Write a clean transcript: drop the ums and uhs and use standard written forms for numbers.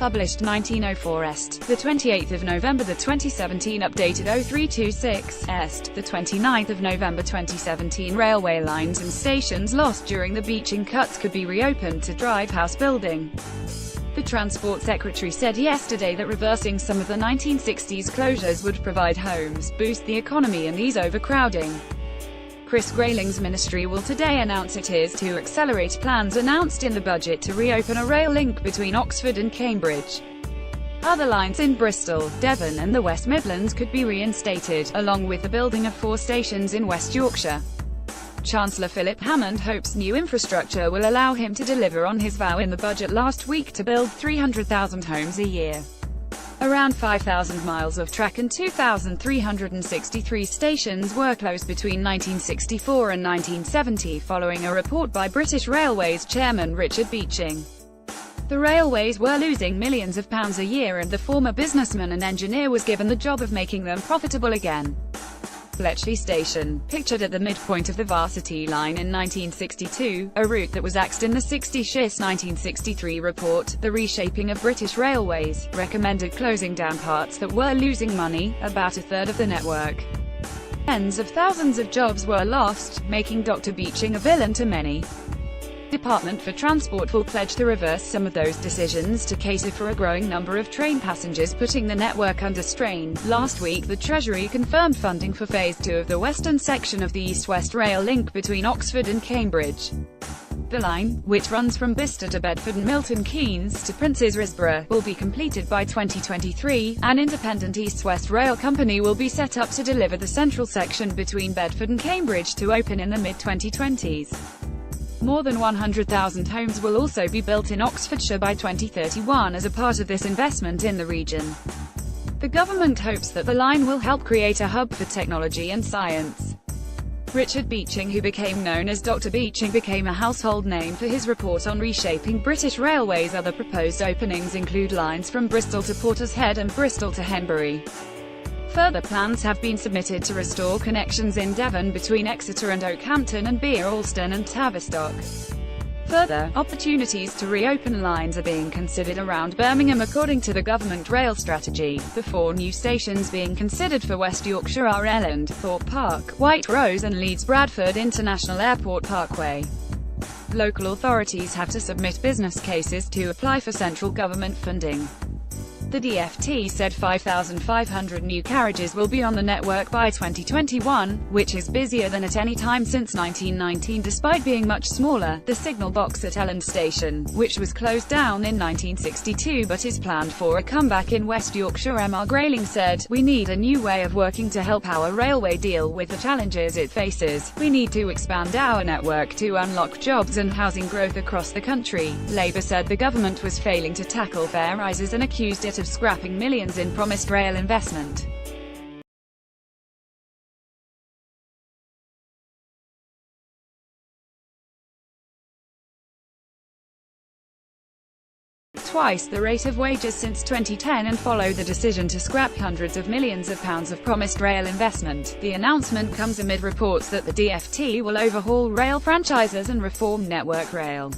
published 1904 est. The 28th of November. The 2017 updated 0326 est. The 29th of November 2017. Railway lines and stations lost during the beeching cuts could be reopened to drive house building. The Transport Secretary said yesterday that reversing some of the 1960s closures would provide homes, boost the economy and ease overcrowding. Chris Grayling's ministry will today announce it is to accelerate plans announced in the budget to reopen a rail link between Oxford and Cambridge. Other lines in Bristol, Devon and the West Midlands could be reinstated, along with the building of 4 stations in West Yorkshire. Chancellor Philip Hammond hopes new infrastructure will allow him to deliver on his vow in the budget last week to build 300,000 homes a year. Around 5,000 miles of track and 2,363 stations were closed between 1964 and 1970, following a report by British Railways chairman Richard Beeching. The railways were losing millions of pounds a year and the former businessman and engineer was given the job of making them profitable again. Bletchley Station, pictured at the midpoint of the Varsity Line in 1962, a route that was axed in the 60-SHIS 1963 report, the reshaping of British Railways, recommended closing down parts that were losing money, about a third of the network. Tens of thousands of jobs were lost, making Dr. Beeching a villain to many. Department for Transport will pledge to reverse some of those decisions to cater for a growing number of train passengers putting the network under strain. Last week the Treasury confirmed funding for Phase 2 of the western section of the east-west rail link between Oxford and Cambridge. The line, which runs from Bicester to Bedford and Milton Keynes to Princes Risborough, will be completed by 2023. An independent east-west rail company will be set up to deliver the central section between Bedford and Cambridge to open in the mid-2020s. More than 100,000 homes will also be built in Oxfordshire by 2031 as a part of this investment in the region. The government hopes that the line will help create a hub for technology and science. Richard Beeching, who became known as Dr. Beeching, became a household name for his report on reshaping British Railways. Other proposed openings include lines from Bristol to Portishead and Bristol to Henbury. Further plans have been submitted to restore connections in Devon between Exeter and Oakhampton and Bere Alston and Tavistock. Further opportunities to reopen lines are being considered around Birmingham according to the government rail strategy. The 4 new stations being considered for West Yorkshire are Elland, Thorpe Park, White Rose and Leeds Bradford International Airport Parkway. Local authorities have to submit business cases to apply for central government funding. The DfT said 5,500 new carriages will be on the network by 2021, which is busier than at any time since 1919 despite being much smaller. The signal box at Elland Station, which was closed down in 1962 but is planned for a comeback in West Yorkshire. Mr. Grayling said, "We need a new way of working to help our railway deal with the challenges it faces. We need to expand our network to unlock jobs and housing growth across the country." Labour said the government was failing to tackle fare rises and accused it of scrapping millions in promised rail investment. Twice the rate of wages since 2010 and followed the decision to scrap hundreds of millions of pounds of promised rail investment. The announcement comes amid reports that the DfT will overhaul rail franchises and reform Network Rail.